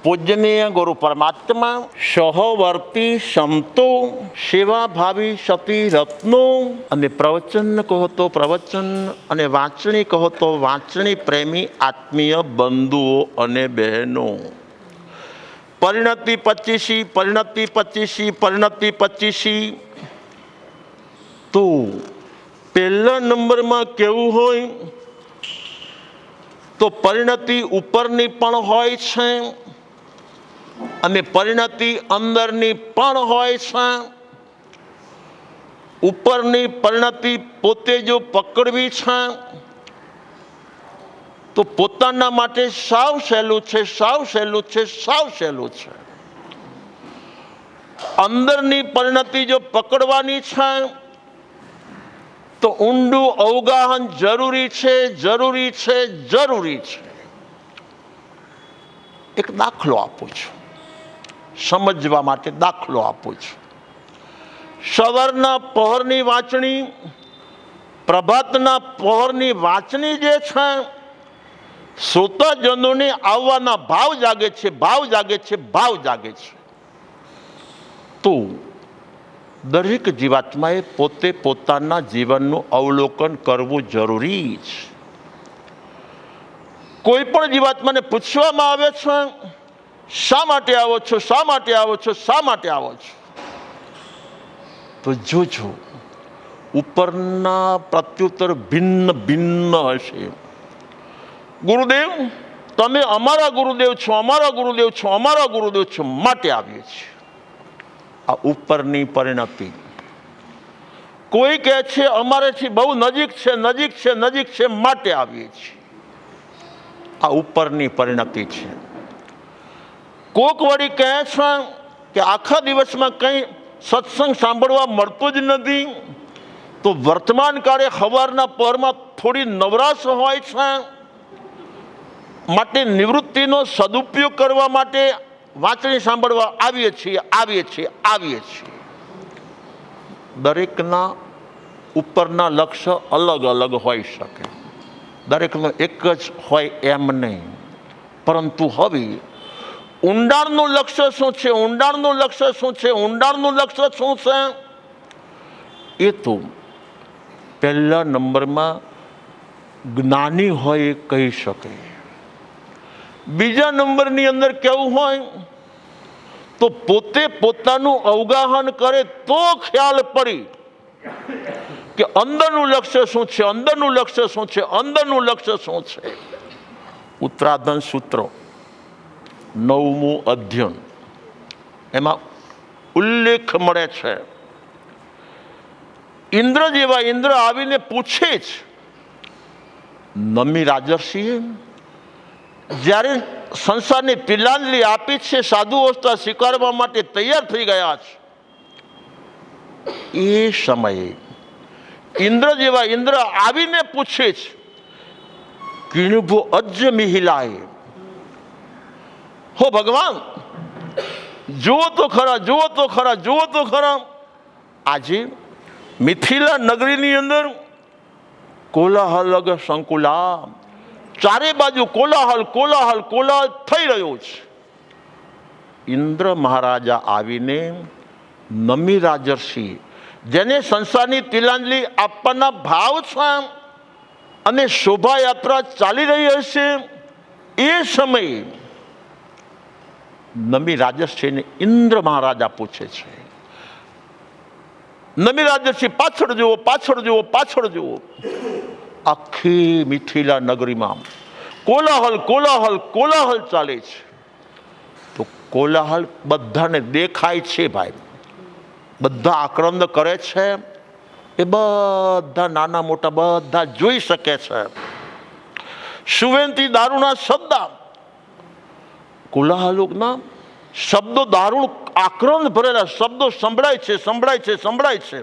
પૂજનીય ગુરુ પરમાત્મા સહવર્તી સંતો સેવાભાવી સતી રત્નો અને પ્રવચન કહો તો પ્રવચન અને વાંચણી કહો તો વાંચણી પ્રેમી આત્મીય બંધુઓ અને બહેનો, પરિણતિ પચીસી પરિણતિ પચીસી પરિણતિ પચીસી. તો પહેલા નંબરમાં કેવું હોય તો પરિણતિ ઉપરની પણ હોય છે અને પરિણતિ અંદરની પણ હોય છે. ઉપરની પરિણતિ પોતે જો પકડવી છે તો પોતાના માટે સાવ સહેલું છે, સાવ સહેલું છે, સાવ સહેલું છે. અંદરની પરિણતિ જો પકડવાની છે તો ઊંડું અવગાહન જરૂરી છે, જરૂરી છે, જરૂરી છે. એક દાખલો આપું છું, સમજવા માટે દાખલો આપું છું. સવારના પહોરની વાંચણી, પ્રભાતના પહોરની વાંચણી જે છે, શ્રોતાજનોને આવવાના ભાવ જાગે છે, ભાવ જાગે છે, ભાવ જાગે છે. તો દરેક જીવાત્માએ પોતે પોતાના જીવનનું અવલોકન કરવું જરૂરી છે. કોઈ પણ જીવાત્માને પૂછવામાં આવે છે, શા માટે આવો છો, શા માટે આવો છો, શા માટે આવો છો? તો જોજો ઉપરના પ્રત્યુત્તર ભિન્ન ભિન્ન હશે. ગુરુદેવ, તમે અમારા ગુરુદેવ છો, અમારા ગુરુદેવ છો, અમારા ગુરુદેવ છો માટે આવીએ છીએ. આ ઉપરની પરિણતિ. કોઈ કહે છે અમારેથી બહુ નજીક છે, નજીક છે, નજીક છે માટે આવીએ છીએ. આ ઉપરની પરિણતિ છે. કોક વળી કહે છે કે આખા દિવસમાં કંઈ સત્સંગ સાંભળવા મળતું જ નથી, તો વર્તમાન કાળે સવારના પહોરમાં થોડી નવરાશ હોય છે માટે નિવૃત્તિનો સદુપયોગ કરવા માટે વાંચણી સાંભળવા આવીએ છીએ, આવીએ છીએ, આવીએ છીએ. દરેકના ઉપરના લક્ષ્ય અલગ અલગ હોઈ શકે, દરેકનું એક જ હોય એમ નહીં. પરંતુ હવે ઊંડાણનું લક્ષ્ય શું છે, ઊંડાણનું લક્ષ્ય શું છે, ઊંડાણનું લક્ષ્ય શું છે, એ તો પહેલા નંબરમાં જ્ઞાની હોય એ કહી શકે. બીજા નંબરની અંદર કેવું હોય તો પોતે પોતાનું અવગાહન કરે તો ખ્યાલ પડી કે અંદરનું લક્ષ્ય શું છે, અંદરનું લક્ષ્ય શું છે, અંદરનું લક્ષ્ય શું છે. ઉત્તરાધન સૂત્રો 9મું અધ્યયન, એમાં ઉલ્લેખ મળે છે. ઇન્દ્ર જેવા ઇન્દ્ર આવીને પૂછે જ, નમી રાજર્ષિએ જ્યારે સંસારની તિલાંજલિ આપી છે, સાધુ અવસ્થા સ્વીકારવા માટે તૈયાર થઈ ગયા છે, એ સમયે ઇન્દ્ર જેવા ઇન્દ્ર આવીને પૂછે છે, કિણભો અજ્જ મિહિલાએ, હો ભગવાન, જુઓ તો ખરા, જુઓ તો ખરા, જુઓ તો ખરા. આજે મિથિલા નગરીની અંદર કોલાહલ સંકુલા, ચારે બાજુ કોલાહલ કોલાહલ કોલાહલ થઈ રહ્યો છે. ઇન્દ્ર મહારાજા આવીને નમી રાજર્ષિ, જેને સંસારની તિલાંજલિ આપવાના ભાવ છે અને શોભાયાત્રા ચાલી રહી હશે, એ સમયે નમી રાજર્ષિને ઇન્દ્ર મહારાજા પૂછે છે, નમી રાજર્ષિ પાછળ જુઓ, પાછળ જુઓ, પાછળ જુઓ. આખી મિથિલા નગરીમાં કોલાહલ કોલાહલ કોલાહલ ચાલે છે. તો કોલાહલ બધાને દેખાય છે ભાઈ, બધા આક્રંદ કરે છે, એ બધા નાના મોટા બધા જોઈ શકે છે. સુવેન્તી દારૂના શબ્દ, કોલાહલોકના શબ્દો, દારૂણ આક્રંદ ભરેલા શબ્દો સંભળાય છે, સંભળાય છે, સંભળાય છે.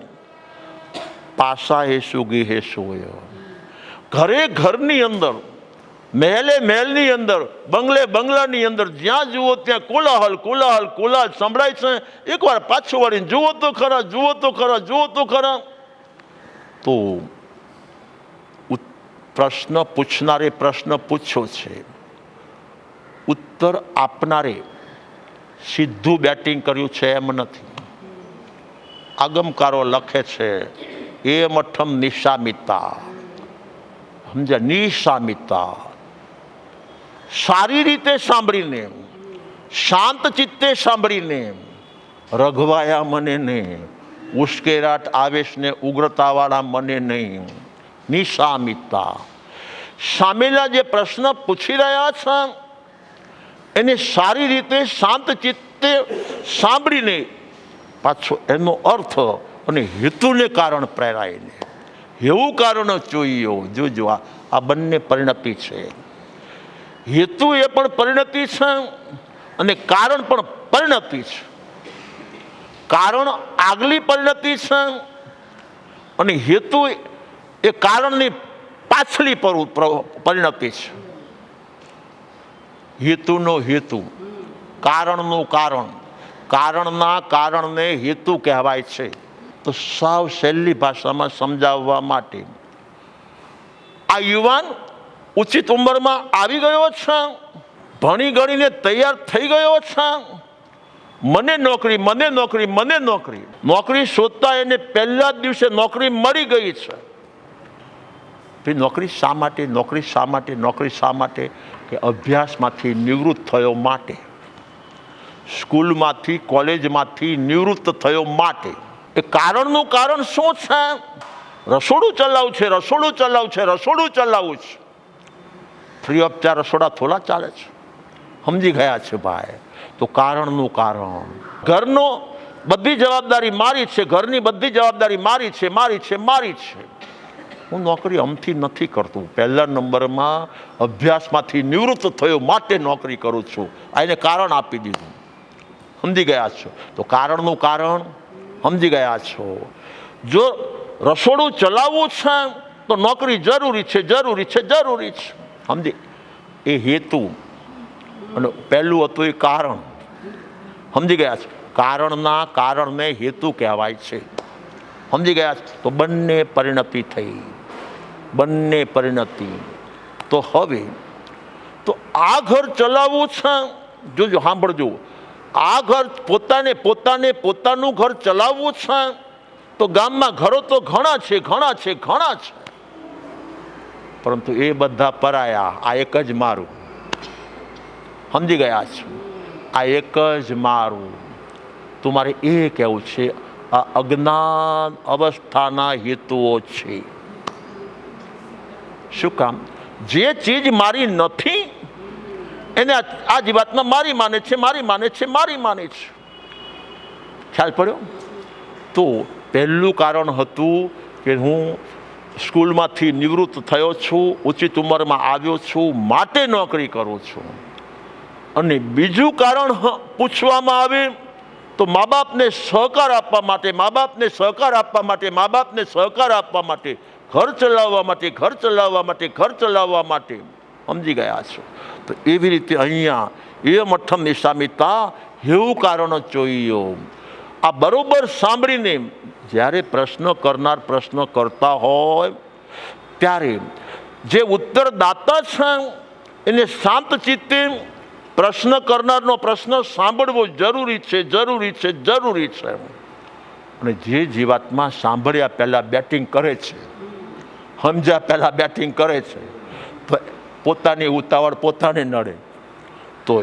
પાસા હે સુગી હે સોય, ઘરે ઘરની અંદર, મહેલે મહેલની અંદર, બંગલે બંગલાની અંદર, જ્યાં જુઓ ત્યાં કોલાહલ કોલાહલ કોલાહલ સંભળાય છે. એકવાર પાછું વળીને જુઓ તો ખરા, જુઓ તો ખરા, જુઓ તો ખરા. તો પ્રશ્ન પૂછનારે પ્રશ્ન પૂછ્યો છે, ઉત્તર આપનારે સીધું બેટિંગ કર્યું છે એમ નથી. આગમકારો લખે છે એ મઠમ નિશામિતા, સમજ્યા? નિશામિતા સારી રીતે સાંભળીને, શાંત ચિત્તે સાંભળીને, રઘવાયા મને નહીં, ઉશ્કેરાટ આવેશને ઉગ્રતાવાળા મને નહીં. નિશામિતા સામેલા જે પ્રશ્ન પૂછી રહ્યા છે એને સારી રીતે શાંત ચિત્તે સાંભળીને પાછો એનો અર્થ અને હેતુને કારણ પ્રેરાઈને એવું કારણ જોઈએ. જોજો આ બંને પરિણતિ છે. હેતુ એ પણ પરિણતિ છે અને કારણ પણ પરિણતિ છે. કારણ આગલી પરિણતિ છે અને હેતુ એ કારણની પાછલી પરિણતિ છે. હેતુનો હેતુ, કારણનું કારણ, કારણના કારણને હેતુ કહેવાય છે. તો સાવ સહેલી ભાષામાં સમજાવવા માટે આ યુવાન ઉચિત ઉંમરમાં આવી ગયો છે, ભણી ગણીને તૈયાર થઈ ગયો છે. મને નોકરી, મને નોકરી, મને નોકરી. નોકરી શોધતા એને પહેલા જ દિવસે નોકરી મળી ગઈ છે. નોકરી શા માટે? નોકરી શા માટે? નોકરી શા માટે? કે અભ્યાસમાંથી નિવૃત્ત થયો માટે, સ્કૂલમાંથી કોલેજમાંથી નિવૃત્ત થયો માટે. એ કારણનું કારણ શું છે? રસોડું ચલાવવું છે, રસોડું ચલાવવું છે, રસોડું ચલાવવું છે. ફ્રી ઓફ ચાર્જ રસોડા થોડા ચાલે છે? સમજી ગયા છે ભાઈ? તો કારણનું કારણ. ઘરનો બધી જવાબદારી મારી છે, ઘરની બધી જવાબદારી મારી છે, મારી છે, મારી છે. હું નોકરી અમથી નથી કરતું. પહેલા નંબરમાં અભ્યાસમાંથી નિવૃત્ત થયો માટે નોકરી કરું છું. આ એને કારણ આપી દીધું. સમજી ગયા છો? તો કારણનું કારણ સમજી ગયા છો? જો રસોડું ચલાવવું છે તો નોકરી જરૂરી છે, જરૂરી છે, જરૂરી છે. સમજી? એ હેતુ અને પહેલું હતું એ કારણ. સમજી ગયા છો? કારણના કારણને હેતુ કહેવાય છે. સમજી ગયા છો? તો બંને પરિણતિ થઈ, બંને પરિણતિ. તો હવે તો આ ઘર ચલાવવું છે. જોજો, સાંભળજો. આ ઘર પોતાનું ઘર ચલાવવું છે તો ગામમાં ઘરો તો ઘણા છે, ઘણા છે, ઘણા છે. પરંતુ એ બધા પરાયા, આ એક જ મારું. સમજી ગયા છો? આ એક જ મારું. તમારે એ કહેવું છે આ અજ્ઞાન અવસ્થાના હેતુઓ છે. શું કામ? જે ચીજ મારી નથી એને આ જીવાત્મા મારી માને છે, મારી માને છે, મારી માને છે. ખ્યાલ પડ્યો? તો પહેલું કારણ હતું કે હું સ્કૂલમાંથી નિવૃત્ત થયો છું, ઉચિત ઉંમરમાં આવ્યો છું માટે નોકરી કરું છું. અને બીજું કારણ પૂછવામાં આવે તો મા બાપને સહકાર આપવા માટે, મા બાપને સહકાર આપવા માટે, મા બાપને સહકાર આપવા માટે, ઘર ચલાવવા માટે, ઘર ચલાવવા માટે, ઘર ચલાવવા માટે. સમજી ગયા છો? તો એવી રીતે અહીંયા એ મઠમ નિશામિતા એવું કારણ જોઈએ. આ બરોબર સાંભળીને જ્યારે પ્રશ્ન કરનાર પ્રશ્ન કરતા હોય ત્યારે જે ઉત્તરદાતા છે એને શાંત ચિત્તે પ્રશ્ન કરનારનો પ્રશ્ન સાંભળવો જરૂરી છે, જરૂરી છે, જરૂરી છે. અને જે જીવાત્મા સાંભળ્યા પહેલા બેટિંગ કરે છે, સમજ્યા પહેલા બેટિંગ કરે છે, પોતાની ઉતાવળ પોતાને નડે. તો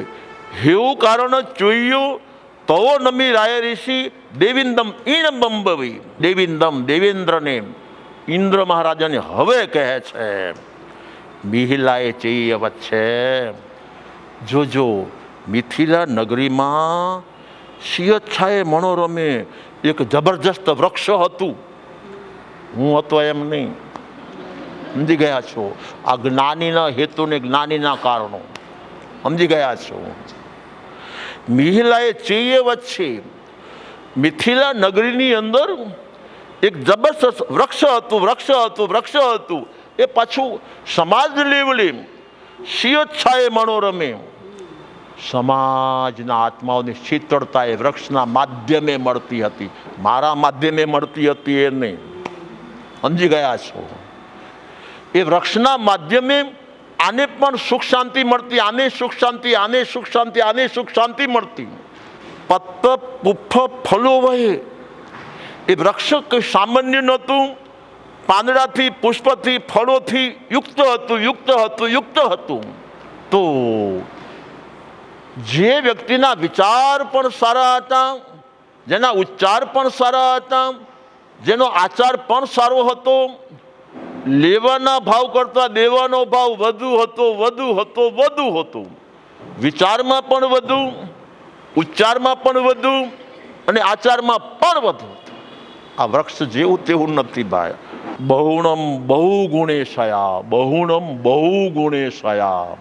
એવું કારણ જ જોયું. તો નમી રાય ઋષિ દેવિંદમ ઈણ બંબવી. દેવિંદમ દેવેન્દ્રને ઇન્દ્ર મહારાજાને હવે કહે છે મિહિલાએ ચૈય વચ્ચે. જોજો, મિથિલા નગરીમાં સિંહચ્છાએ મનોરમે એક જબરજસ્ત વૃક્ષ હતું. હું હતો એમ નહીં. સમજી ગયા છો? આ જ્ઞાનીના હેતુને જ્ઞાનીના કારણો. સમજી ગયા છો? મિહિલાએ ચૈય વચ્ચે મિથિલા નગરીની અંદર એક જબરજસ્ત વૃક્ષ હતું, વૃક્ષ હતું, વૃક્ષ હતું. એ પાછું સમાજ લેવલે સિંહચ્છાએ મનોરમે. સમાજના આત્માઓની શીતળતા એ વૃક્ષના માધ્યમે મળતી હતી, મારા માધ્યમે મળતી હતી એ નહીં. સમજી ગયા છો? એ વૃક્ષના માધ્યમે આને પણ સુખ શાંતિ મળતી, આને સુખ શાંતિ, આને સુખ શાંતિ, આને સુખ શાંતિ મળતી. પત્ર પુષ્પ ફલો વહે. એ વૃક્ષ કંઈ સામાન્ય નહોતું. પાંદડાથી, પુષ્પથી, ફળોથી યુક્ત હતું, યુક્ત હતું, યુક્ત હતું. તો જે વ્યક્તિના વિચાર પણ સારા હતા, જેના ઉચ્ચાર પણ સારા હતા, જેનો આચાર પણ સારો હતો, લેવાના ભાવ કરતા દેવાનો ભાવ વધુ હતો, વધુ હતો, વધુ હતો. વિચારમાં પણ વધુ, ઉચ્ચારમાં પણ વધુ અને આચારમાં પણ વધુ. આ વૃક્ષ જેવું તેવું નથી ભાઈ. બહુણમ બહુ ગુણેશયા, બહુણમ બહુ ગુણેશયા.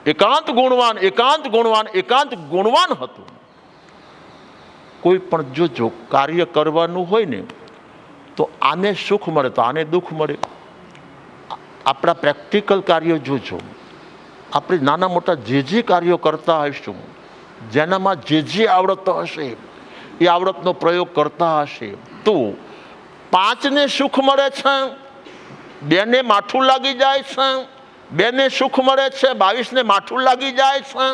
એકાંત ગુણવાન, એકાંત ગુણવાન, એકાંત ગુણવાન હતું. કોઈ પણ જો કાર્ય કરવાનું હોય ને તો આને સુખ મળે તો આને દુઃખ મળે. આપણા પ્રેક્ટિકલ કાર્યો જોજો. આપણે નાના મોટા જે કાર્યો કરતા હશું, જેનામાં જે આવડત હશે એ આવડતનો પ્રયોગ કરતા હશે તો 5ને સુખ મળે છે, 2ને માઠું લાગી જાય છે, 2ને સુખ મળે છે, 22ને માઠું લાગી જાય છે.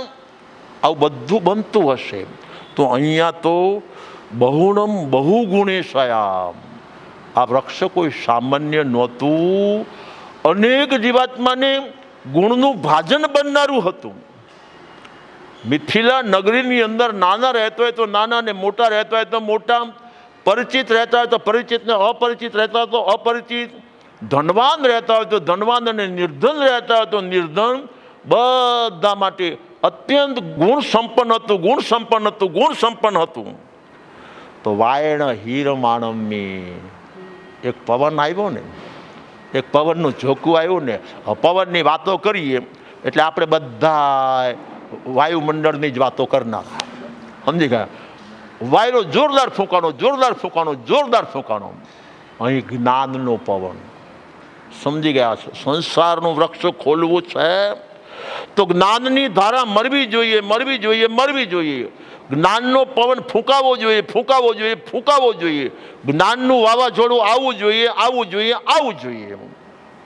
આવું બધું બનતું હશે. તો અહીંયા તો બહુણમ બહુ ગુણેશયા. આ વૃક્ષ કોઈ સામાન્ય નહોતું. અનેક જીવાત્માને ગુણનું ભાજન બનનારું હતું. મિથિલા નગરીની અંદર નાના રહેતો હોય તો નાના ને મોટા રહેતા હોય તો મોટા, પરિચિત રહેતા હોય તો પરિચિત ને અપરિચિત રહેતા હોય તો અપરિચિત, ધનવાન રહેતા હોય તો ધનવાન અને નિર્ધન રહેતા હોય તો નિર્ધન, બધા માટે અત્યંત ગુણ સંપન્ન હતું, ગુણ સંપન્ન હતું, ગુણ સંપન્ન હતું. તો વાયણ હીર માણમી. એક પવન આવ્યો ને, એક પવનનું ઝોકું આવ્યું ને, પવનની વાતો કરીએ એટલે આપણે બધા વાયુમંડળની જ વાતો કરનાર. સમજી ગયા? વાયરો જોરદાર ફૂંકાણો, જોરદાર ફૂંકાણો, જોરદાર ફૂંકાણો. અહીં જ્ઞાનનો પવન. સમજી ગયા છો? સંસારનું વૃક્ષ ખોલવું છે તો જ્ઞાનની ધારા મળવી જોઈએ, મળવી જોઈએ, મળવી જોઈએ. જ્ઞાનનો પવન ફૂંકાવો જોઈએ, ફૂંકાવો જોઈએ, ફૂંકાવો જોઈએ. જ્ઞાનનું વાવાઝોડું આવવું જોઈએ, આવવું જોઈએ, આવવું જોઈએ.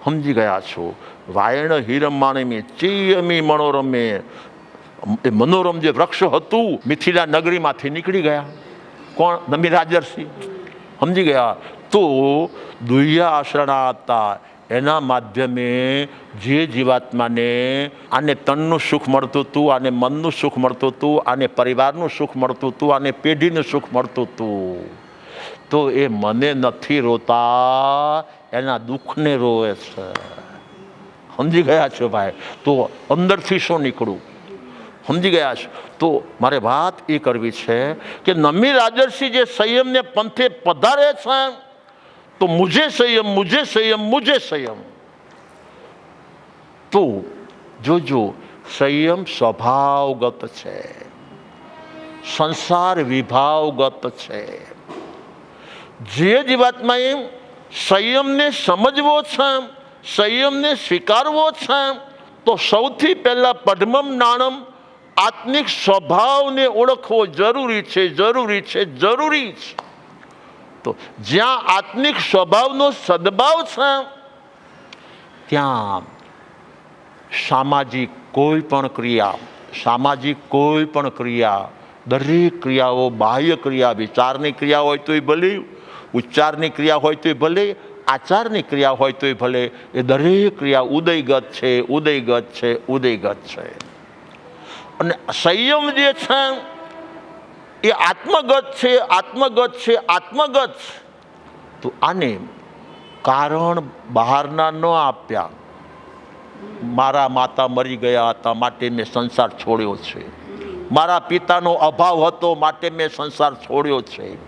સમજી ગયા છો? વાયણ હીરમ માણમી ચિયમી મનોરમે. એ મનોરમ જે વૃક્ષ હતું મિથિલા નગરીમાંથી નીકળી ગયા. કોણ? નમી રાજર્ષિ. સમજી ગયા? તો દુહ્યા આશરણા હતા. એના માધ્યમે જે જીવાત્માને આને તનનું સુખ મળતું હતું, આને મનનું સુખ મળતું હતું, આને પરિવારનું સુખ મળતું હતું, આને પેઢીનું સુખ મળતું હતું, તો એ મને નથી રોતા, એના દુઃખને રોવે છે. સમજી ગયા છો ભાઈ? તો અંદરથી શું નીકળું? સમજી ગયા છો? તો મારે વાત એ કરવી છે કે નમી રાજર્ષિ જે સંયમને પંથે પધારે છે તો મુझे સંયમ, મુझे સંયમ, મુझे સંયમ. તો જોજો, સંયમ સ્વભાવગત છે, સંસાર વિભાવગત છે. જે જીવાત્માએ સંયમને સમજવો છે, સંયમને સ્વીકારવો છે તો સૌથી પહેલા પડમમ નાણમ આત્મિક સ્વભાવને ઓળખવો જરૂરી છે, જરૂરી છે, જરૂરી છે. તો જ્યાં આત્મિક સ્વભાવનો સદભાવ છે ત્યાં સામાજિક કોઈ પણ ક્રિયા, સામાજિક કોઈ પણ ક્રિયા, દરેક ક્રિયાઓ, બાહ્ય ક્રિયા, વિચારની ક્રિયા હોય તોય ભલે, ઉચ્ચારની ક્રિયા હોય તોય ભલે, આચારની ક્રિયા હોય તોય ભલે, એ દરેક ક્રિયા ઉદયગત છે, ઉદયગત છે, ઉદયગત છે. અને સંયમ જે છે એ આત્મગત છે, આત્મગત છે, આત્મગત છે. તો આને કારણ બહારના ન આપ્યા. મારા માતા મરી ગયા હતા માટે મેં સંસાર છોડ્યો છે, મારા પિતાનો અભાવ હતો માટે મેં સંસાર છોડ્યો છે,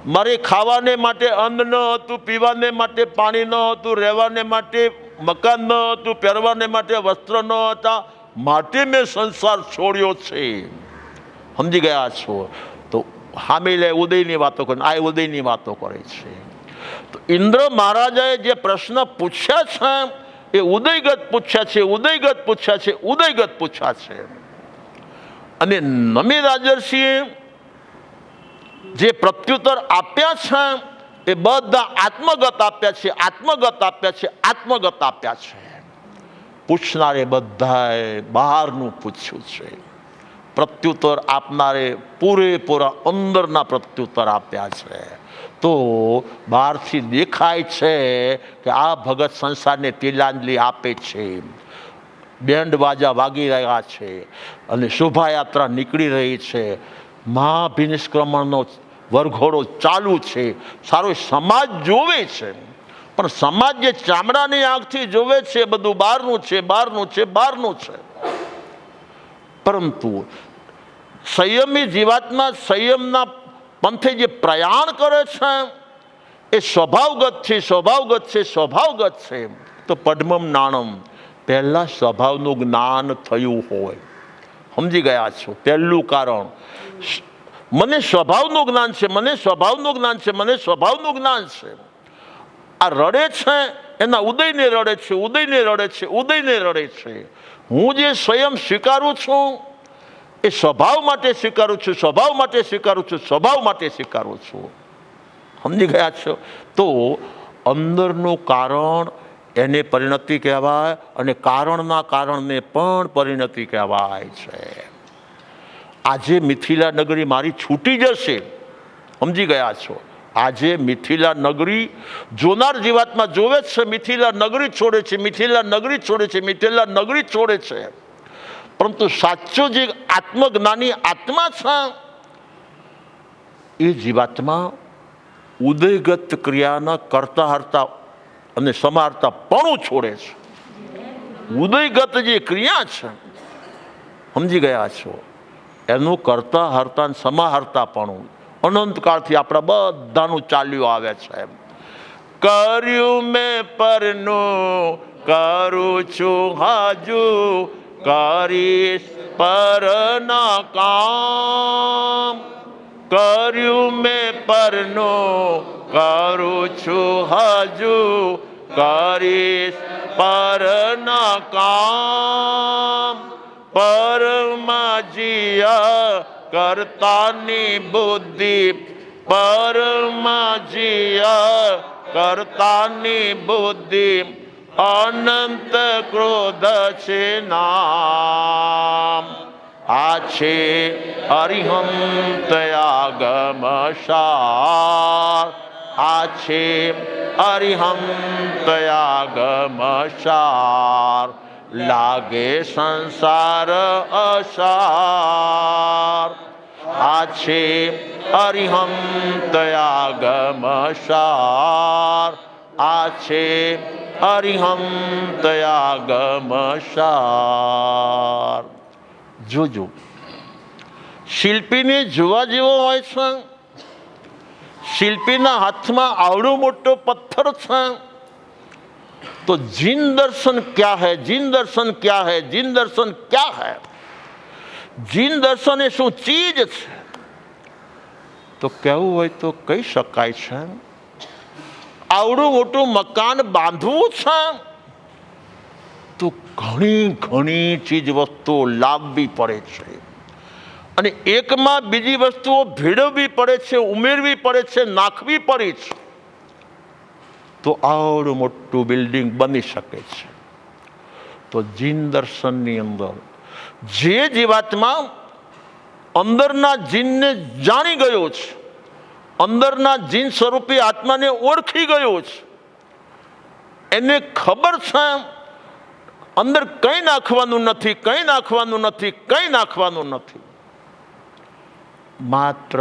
મારે ખાવાને માટે અન્ન ન હતું, પીવાને માટે પાણી ન હતું, રહેવાને માટે મકાન ન હતું, પહેરવાને માટે વસ્ત્ર ન હતા, માટે મેં સંસાર છોડ્યો છે. સમજી ગયા છો? તો હામીલે ઉદયની વાતો કરે, આ ઉદયની વાતો કરે છે. તો ઇન્દ્ર મહારાજાએ જે પ્રશ્ન પૂછ્યા છે એ ઉદયગત પૂછ્યા છે, ઉદયગત પૂછ્યા છે, ઉદયગત પૂછ્યા છે. અને નમી રાજર્ષિએ જે પ્રત્યુત્તર આપ્યા છે એ બધા આત્મગત આપ્યા છે, આત્મગત આપ્યા છે, આત્મગત આપ્યા છે. પૂછનારે બધાએ બહારનું પૂછ્યું છે, પ્રત્યુત્તર આપનારે પૂરેપૂરા અંદરના પ્રત્યુત્તર આપ્યા છે. તો બહારથી દેખાય છે કે આ ભગત સંસારને તિલાંજલિ આપે છે, બેન્ડ બાજા વાગી રહ્યા છે અને શોભાયાત્રા નીકળી રહી છે, મહાભિનિષ્ક્રમણનો વરઘોડો ચાલુ છે, સારો સમાજ જોવે છે. પણ સમાજ જે ચામડાની આંખથી જોવે છે બધું બહારનું છે, બહારનું છે, બહારનું છે. પરંતુ સંયમી જીવાત્મા સંયમના પંથે જે પ્રયાણ કરે છે એ સ્વભાવગત છે, સ્વભાવગત છે, સ્વભાવગત છે. તો પદ્મમ નાણમ, પહેલા સ્વભાવનું જ્ઞાન થયું હોય. સમજી ગયા છો? પહેલું કારણ મને સ્વભાવનું જ્ઞાન છે, મને સ્વભાવનું જ્ઞાન છે, મને સ્વભાવનું જ્ઞાન છે. આ રડે છે એના ઉદયને રડે છે, ઉદયને રડે છે, ઉદયને રડે છે. હું જે સ્વયં સ્વીકારું છું એ સ્વભાવ માટે સ્વીકારું છું, સ્વભાવ માટે સ્વીકારું છું, સ્વભાવ માટે સ્વીકારું છું. સમજી ગયા છો? તો અંદરનું કારણ એને પરિણતિ કહેવાય અને કારણના કારણને પણ પરિણતિ કહેવાય છે. આજે મિથિલા નગરી મારી છૂટી જશે. સમજી ગયા છો? આજે મિથિલા નગરી જોનાર જીવાત્મા જોવે છે, મિથિલા નગરી છોડે છે, મિથિલા નગરી છોડે છે, મિથિલા નગરી છોડે છે. પરંતુ સાચો જે આત્મજ્ઞાની આત્મા છે એ જીવાત્મા ઉદયગત ક્રિયાના કરતા હરતા અને સમારતા પણ છોડે છે. ઉદયગત જે ક્રિયા છે, સમજી ગયા છો, એનું કરતા હરતા સમાહરતા પણ અનંતકાળથી આપણા બધાનું ચાલ્યું આવે છે. કર્યું મેં પરનું કરું છું હાજુ, કરીશ પરના કામ. કર્યું મેં પરનું કરું છું હજુ, કરીશ પરના કામ. પરમાં જીયા કરતાની બુદ્ધિ, પરમાં જીયા કરતાની બુદ્ધિ, અનંત ક્રોધ છે નામ. આ છે અરિહંત આગમ સાર, આ છે અરિહંત આગમ સાર. લાગે સંસાર અસાર, આ છે અરિહંત આગમ સાર, આ છે અરિહંત આગમ સાર. જોજો, શિલ્પીને જોવા જેવો હોય છે. શિલ્પીના હાથમાં આવડો મોટો પથ્થર છે તો જીન દર્શન ક્યાં હૈ, જીન દર્શન ક્યાં હૈ, જીન દર્શન ક્યાં હૈ? જીન દર્શન એ શું ચીજ છે? તો કહેવું હોય તો કહી શકાય છે, આવડું મોટું મકાન બાંધવું છે તો ઘણી ઘણી ચીજ વસ્તુઓ લાવવી પડે છે અને એકમાં બીજી વસ્તુઓ ભેળવવી પડે છે, ઉમેરવી પડે છે, નાખવી પડે છે. તો આવડું મોટું બિલ્ડિંગ બની શકે છે. તો જીન દર્શનની અંદર જે જીવાત્મા અંદરના જીનને જાણી ગયો છે, અંદરના જીન સ્વરૂપી આત્માને ઓળખી ગયો છે, એને ખબર છે અંદર કંઈ નાખવાનું નથી, કંઈ નાખવાનું નથી, કંઈ નાખવાનું નથી, માત્ર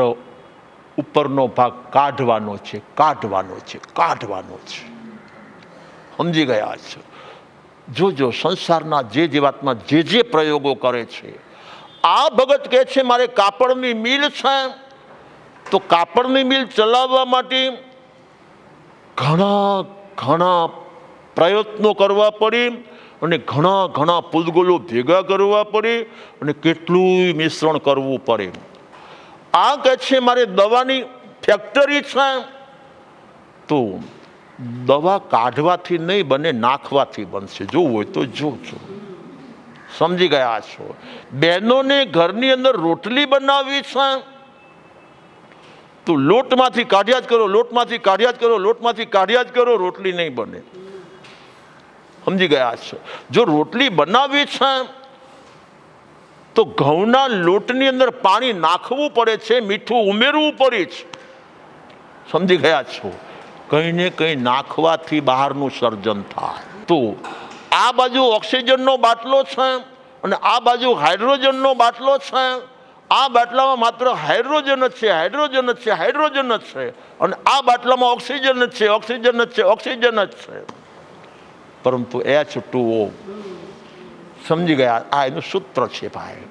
ઉપરનો ભાગ કાઢવાનો છે, કાઢવાનો છે, કાઢવાનો છે. સમજી ગયા છો? જોજો, સંસારના જે જીવાત્મા જે પ્રયોગો કરે છે. આ ભગત કહે છે મારે કાપડની મિલ છે, તો કાપડની મિલ ચલાવવા માટે ઘણા ઘણા પ્રયત્નો કરવા પડે અને ઘણા ઘણા પૂતગલો ભેગા કરવા પડે અને કેટલું મિશ્રણ કરવું પડે. આ કહે છે મારે દવાની ફેક્ટરી છે, તો દવા કાઢવાથી નહીં બને, નાખવાથી બનશે. જોવું હોય તો જોજો. સમજી ગયા છો? બહેનોને ઘરની અંદર રોટલી બનાવવી છે તો લોટમાંથી કાઢ્યા જ કરો, લોટમાંથી કાઢ્યા જ કરો, લોટમાંથી કાઢ્યા જ કરો, રોટલી નહીં બને. સમજી ગયા છો? જો રોટલી બનાવવી છે તો ઘઉંના લોટની અંદર પાણી નાખવું પડે છે, મીઠું ઉમેરવું પડે છે. સમજી ગયા છો? કંઈ ને કંઈ નાખવાથી બહારનું સર્જન થાય. તો આ બાજુ ઓક્સિજનનો બાટલો છે અને આ બાજુ હાઇડ્રોજનનો બાટલો છે. આ બાટલામાં માત્ર હાઇડ્રોજન જ છે, હાઇડ્રોજન જ છે, હાઇડ્રોજન જ છે, અને આ બાટલામાં ઓક્સિજન જ છે, ઓક્સિજન જ છે, ઓક્સિજન જ છે. પરંતુ H2O, સમજી ગયા? આ એનું સૂત્ર છે ભાઈ.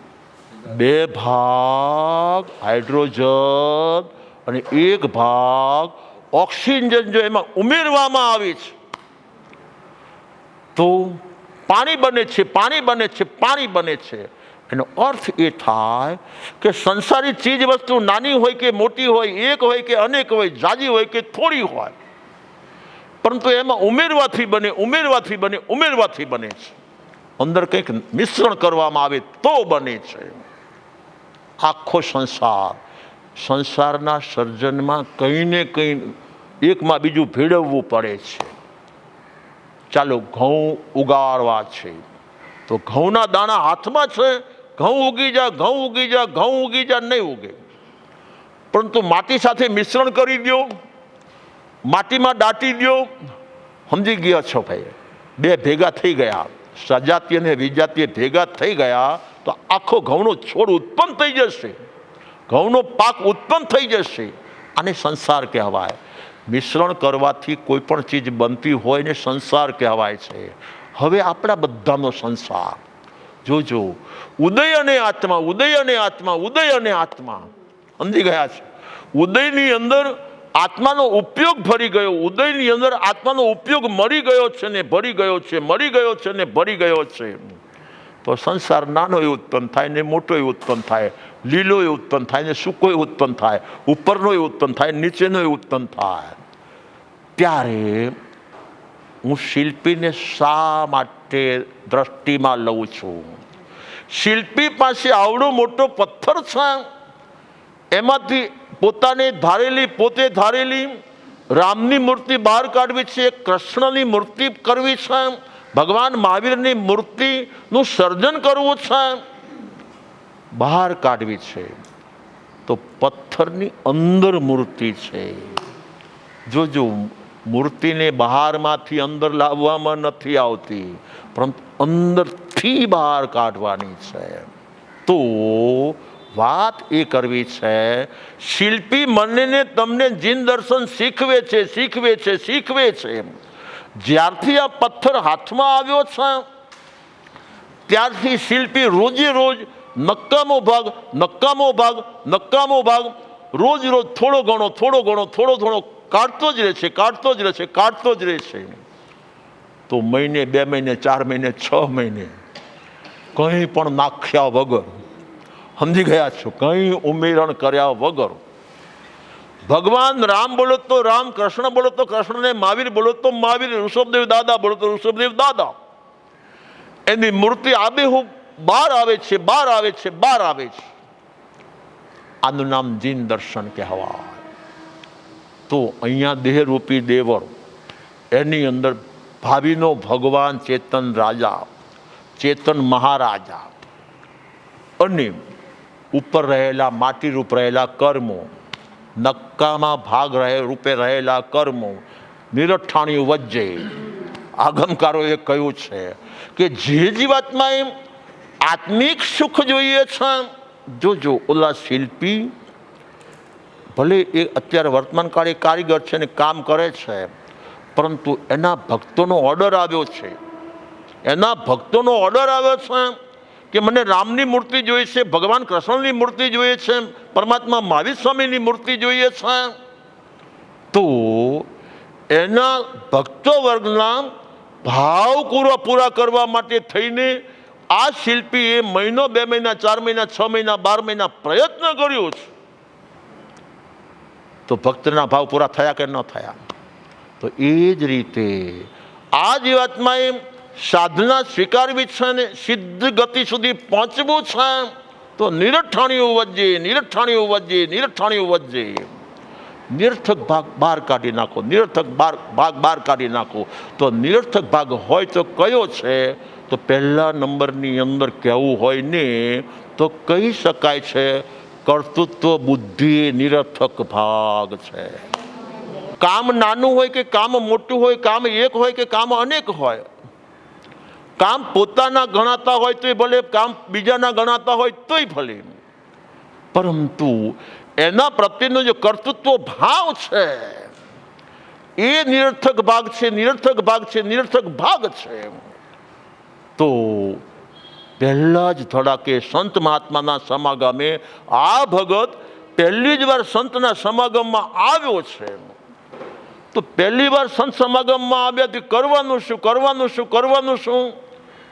2 ભાગ હાઇડ્રોજન અને 1 ભાગ ઓક્સિજન જો એમાં ઉમેરવામાં આવે છે તો પાણી બને છે, પાણી બને છે, પાણી બને છે. એનો અર્થ એ થાય કે સંસારી ચીજ વસ્તુ નાની હોય કે મોટી હોય, એક હોય કે અનેક હોય, જાજી હોય કે થોડી હોય, પરંતુ એમાં ઉમેરવાથી બને, ઉમેરવાથી બને, ઉમેરવાથી બને છે. અંદર કંઈક મિશ્રણ કરવામાં આવે તો બને છે. આખો સંસારના સર્જનમાં કંઈ ને કંઈ એકમાં બીજું ભેળવવું પડે છે. ચાલો ઘઉં ઉગાડવા છે તો ઘઉંના દાણા હાથમાં છે, ઘઉં ઉગી જા, ઘઉં ઉગી જા, ઘઉં ઉગી જા, નહીં ઉગે. પરંતુ માટી સાથે મિશ્રણ કરી દો, માટીમાં દાટી દો. સમજી ગયા છો ભાઈ? 2 ભેગા થઈ ગયા, સજાતીય અને વિજાતીય ભેગા થઈ ગયા તો આખો ઘઉંનો છોડ ઉત્પન્ન થઈ જશે, ઘઉંનો પાક ઉત્પન્ન થઈ જશે. આને સંસાર કહેવાય. મિશ્રણ કરવાથી કોઈ પણ ચીજ બનતી હોય ને સંસાર કહેવાય છે. હવે આપણા બધાનો સંસાર જોજો, ઉદય અને આત્મા, ઉદય અને આત્મા, ઉદય અને આત્મા. સમજી ગયા છે? ઉદયની અંદર આત્માનો ઉપયોગ ભરી ગયો, ઉદયની અંદર આત્માનો ઉપયોગ મળી ગયો છે ને ભરી ગયો છે, મળી ગયો છે ને ભરી ગયો છે. તો સંસાર નાનો એ ઉત્પન્ન થાય ને મોટો એ ઉત્પન્ન થાય, લીલો એ ઉત્પન્ન થાય ને સૂકો એ ઉત્પન્ન થાય, ઉપરનો એ ઉત્પન્ન થાય, નીચેનો એ ઉત્પન્ન થાય. ત્યારે હું શિલ્પીને શા માટે દ્રષ્ટિમાં લઉં છું? શિલ્પી પાસે આવડો મોટો પથ્થર છે, એમાંથી પોતે ધારેલી રામની મૂર્તિ બહાર કાઢવી છે, કૃષ્ણની મૂર્તિ કરવી છે, ભગવાન મહાવીરની મૂર્તિનું સર્જન કરવું છે, બહાર કાઢવી છે. તો પથ્થરની અંદર મૂર્તિ છે. જોજો, મૂર્તિને બહારમાંથી અંદર લાવવામાં નથી આવતી, પરંતુ અંદરથી બહાર કાઢવાની છે. તો વાત એ કરવી છે, શિલ્પી મનને તમને જીન દર્શન શીખવે છે, શીખવે છે, શીખવે છે. જ્યારથી આ પથ્થર હાથમાં આવ્યો છે ત્યારથી શિલ્પી રોજે રોજ નકામો ભાગ, નકામો ભાગ, નકામો ભાગ, રોજ રોજ થોડો ઘણો, થોડો ઘણો, થોડો ઘણો કાઢતો જ રહે છે, કાઢતો જ રહે છે, કાઢતો જ રહે છે. તો મહિને, 2 મહિને, 4 મહિને, 6 મહિને કંઈ પણ નાખ્યા વગર, સમજી ગયા છો? કંઈ ઉમેરણ કર્યા વગર ભગવાન રામ બોલો તો રામ, કૃષ્ણ બોલો તો કૃષ્ણ, ને મહાવીર બોલો તો મહાવીર, ઋષભદેવ દાદા બોલો તો ઋષભદેવ દાદા, એની મૂર્તિ આબેહૂબ બહાર આવે છે, બહાર આવે છે, બહાર આવે છે. આનું નામ જીન દર્શન કહેવાય. તો અહીંયા દેહરૂપી દેવળ, એની અંદર ભાવિનો ભગવાન ચેતન રાજા, ચેતન મહારાજા, અને ઉપર રહેલા માટીરૂપ રહેલા કર્મો, નક્કામાં ભાગ રૂપે રહેલા કર્મો, નિરઠાણી વચ્ચે આગમકારોએ કહ્યું છે કે જે જીવાત્માએ આત્મિક સુખ જોઈએ છે, જોજો ઓલા શિલ્પી ભલે એ અત્યારે વર્તમાન કાળે કારીગર છે ને કામ કરે છે, પરંતુ એના ભક્તોનો ઓર્ડર આવ્યો છે, એના ભક્તોનો ઓર્ડર આવ્યો છે કે મને રામની મૂર્તિ જોઈએ છે, ભગવાન કૃષ્ણની મૂર્તિ જોઈએ છે, પરમાત્મા મહાવીર સ્વામીની મૂર્તિ જોઈએ છે. તો એના ભક્તો વર્ગના ભાવ પૂરા કરવા માટે થઈને આ શિલ્પીએ મહિનો, 2 મહિના, 4 મહિના, 6 મહિના, 12 મહિના પ્રયત્ન કર્યો છે. તો ભક્તના ભાવ પૂરા થયા કે ન થયા? તો એ જ રીતે આ જીવાત્માએ સાધના સ્વીકારવી છે ને સિદ્ધ ગતિ સુધી પહોંચવું છે, તો નિરઠાણીઓ વચ્ચે, નિરઠાણીઓ વચ્ચે, નિરઠાણીઓ વચ્ચે નિરર્થક ભાગ બહાર કાઢી નાખો, નિરર્થક ભાગ બહાર કાઢી નાખો. તો નિરર્થક ભાગ હોય તો કયો છે? તો પહેલા નંબરની અંદર કહેવું હોય ને તો કહી શકાય છે કર્તૃત્વ બુદ્ધિ નિરર્થક ભાગ છે. કામ નાનું હોય કે કામ મોટું હોય, કામ એક હોય કે કામ અનેક હોય, કામ પોતાના ગણાતા હોય તોય ભલે, કામ બીજાના ગણાતા હોય તોય ભલે, પરંતુ એના પ્રત્યેનો જે કર્તૃત્વ ભાવ છે એ નિરર્થક ભાગ છે, નિરર્થક ભાગ છે, નિરર્થક ભાગ છે. તો પહેલા જ ધડાકે સંત મહાત્માના સમાગમે આ ભગત પહેલી જ વાર સંતના સમાગમમાં આવ્યો છે. તો પહેલી વાર સંત સમાગમમાં આવ્યા તો કરવાનું શું, કરવાનું શું, કરવાનું શું?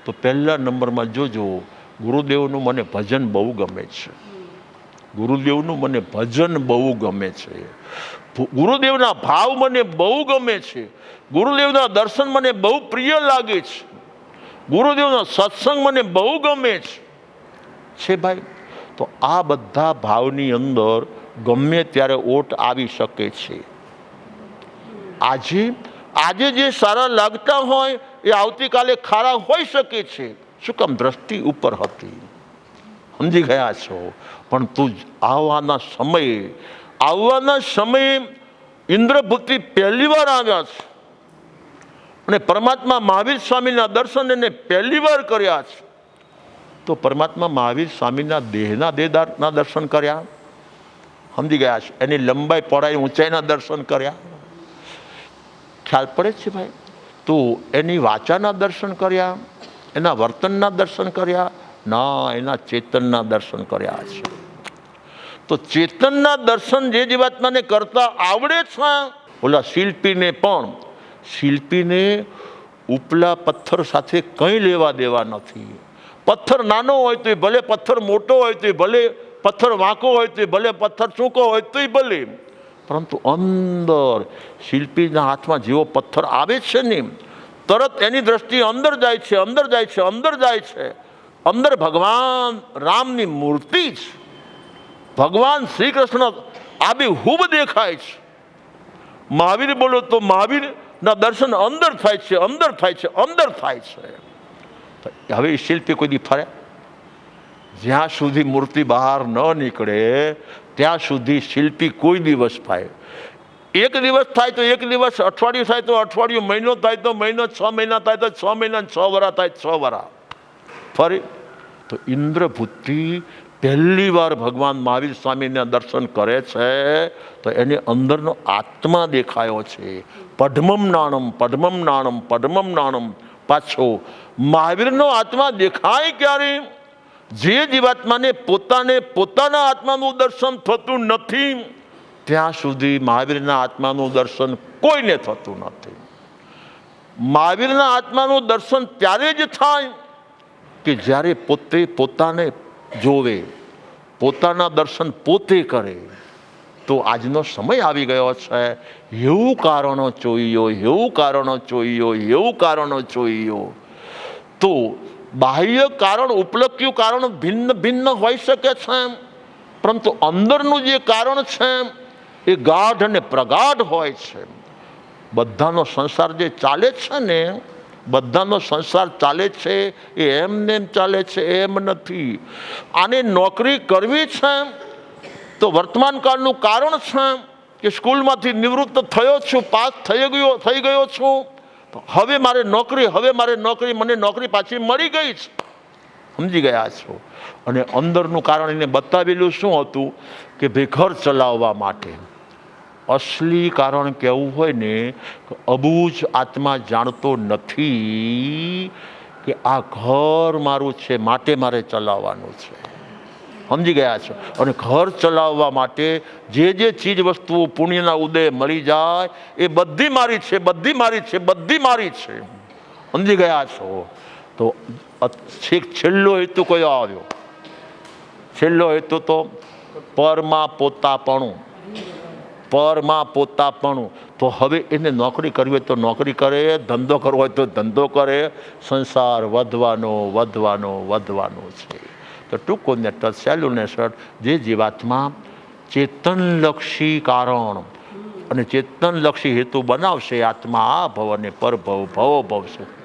તો પહેલા નંબરમાં જોજો, ગુરુદેવનું મને ભજન બહુ ગમે છે, ગુરુદેવનું મને ભજન બહુ ગમે છે, ગુરુદેવના ભાવ મને બહુ ગમે છે, ગુરુદેવના દર્શન મને બહુ પ્રિય લાગે છે, ગુરુદેવનો સત્સંગ મને બહુ ગમે છે ભાઈ. તો આ બધા ભાવની અંદર ગમે ત્યારે ઓટ આવી શકે છે. આજે જે સારા લાગતા હોય એ આવતીકાલે ખારા હોઈ શકે છે. શું કામ? દ્રષ્ટિ ઉપર હતી. સમજી ગયા છો? પણ તું આવવાના સમયે ઇન્દ્રભૂતિ પહેલી વાર આવ્યા છે અને પરમાત્મા મહાવીર સ્વામીના દર્શન એને પહેલી વાર કર્યા છે. તો પરમાત્મા મહાવીર સ્વામીના દેહના દર્શન કર્યા, સમજી ગયા છે? એની લંબાઈ પહોળાઈ ઊંચાઈના દર્શન કર્યા, ખ્યાલ પડે છે ભાઈ? તો એની વાચાના દર્શન કર્યા, એના વર્તનના દર્શન કર્યા? ના, એના ચેતનના દર્શન કર્યા છે. તો ચેતનના દર્શન જે જીવાત્માને કરતા આવડે છે, ઓલા શિલ્પીને ઉપલા પથ્થર સાથે કંઈ લેવા દેવા નથી. પથ્થર નાનો હોય તો ભલે, પથ્થર મોટો હોય તો ભલે, પથ્થર વાંકો હોય તો ભલે, પથ્થર ચૂકો હોય તોય ભલે, પરંતુ અંદર શિલ્પીના હાથમાં જેવો પથ્થર આવે છે ને તરત એની દ્રષ્ટિ અંદર જાય છે, અંદર જાય છે, અંદર જાય છે. અંદર ભગવાન રામની મૂર્તિ છે, ભગવાન શ્રી કૃષ્ણ આબેહૂબ દેખાય છે. મહાવીર બોલો તો મહાવીરના દર્શન અંદર થાય છે, અંદર થાય છે, અંદર થાય છે. હવે એ શિલ્પી કોઈ દી ફરે? જ્યાં સુધી મૂર્તિ બહાર ન નીકળે ત્યાં સુધી શિલ્પી કોઈ દિવસ થાય. એક દિવસ થાય તો એક દિવસ, અઠવાડિયું થાય તો અઠવાડિયું, મહિનો થાય તો મહિનો, 6 મહિના થાય તો 6 મહિના, 6 વર્ષ થાય 6 વર્ષ. ફરી તો ઇન્દ્રભૂતિ પહેલી વાર ભગવાન મહાવીર સ્વામીના દર્શન કરે છે તો એની અંદરનો આત્મા દેખાયો છે. પદ્મમ નાણમ, પદ્મમ નાણમ, પદ્મમ નાણમ. પાછો મહાવીરનો આત્મા દેખાય ક્યારે? જે જીવાત્માને પોતાના આત્માનું દર્શન થતું નથી ત્યાં સુધી મહાવીરના આત્માનું દર્શન કોઈને થતું નથી. મહાવીરના આત્માનું દર્શન ત્યારે જ થાય કે જ્યારે પોતાને જોવે, પોતાના દર્શન પોતે કરે. તો આજનો સમય આવી ગયો છે. એવું કારણો ચોઈયો, એવું કારણો ચોઈયો, એવું કારણો ચોઈયો. તો બાહ્ય કારણ, ઉપલક્ષ્ય કારણ ભિન્ન ભિન્ન હોઈ શકે છે, પરંતુ અંદરનું જે કારણ છે એ ગાઢ અને પ્રગાઢ હોય છે. બધાનો સંસાર જે ચાલે છે ને, બધાનો સંસાર ચાલે છે એ એમને એમ ચાલે છે એમ નથી. આને નોકરી કરવી છે તો વર્તમાન કાળનું કારણ છે કે સ્કૂલમાંથી નિવૃત્ત થયો છું, પાસ થઈ ગયો છું, હવે મારે નોકરી, મને નોકરી પાછી મળી ગઈ છે. સમજી ગયા છો? અને અંદરનું કારણ એને બતાવેલું શું હતું કે ભાઈ ઘર ચલાવવા માટે. અસલી કારણ કેવું હોય ને, અબૂજ આત્મા જાણતો નથી કે આ ઘર મારું છે માટે મારે ચલાવવાનું છે. સમજી ગયા છો? અને ઘર ચલાવવા માટે જે ચીજ વસ્તુઓ પુણ્યના ઉદય મળી જાય એ બધી મારી છે, બધી મારી છે, બધી મારી છે. સમજી ગયા છો? તો છેલ્લો હેતુ કયો આવ્યો? છેલ્લો હેતુ તો પરમાં પોતાપણું. તો હવે એને નોકરી કરવી હોય તો નોકરી કરે, ધંધો કરવો હોય તો ધંધો કરે. સંસાર વધવાનો છે. તો ટૂંકો ને સહેલું ને સરળ, જે જીવાત્મા ચેતનલક્ષી કારણ, અને ચેતનલક્ષી હેતુ બનાવશે આત્મા આ ભવ અને પરભવ ભવો ભવ સુખ.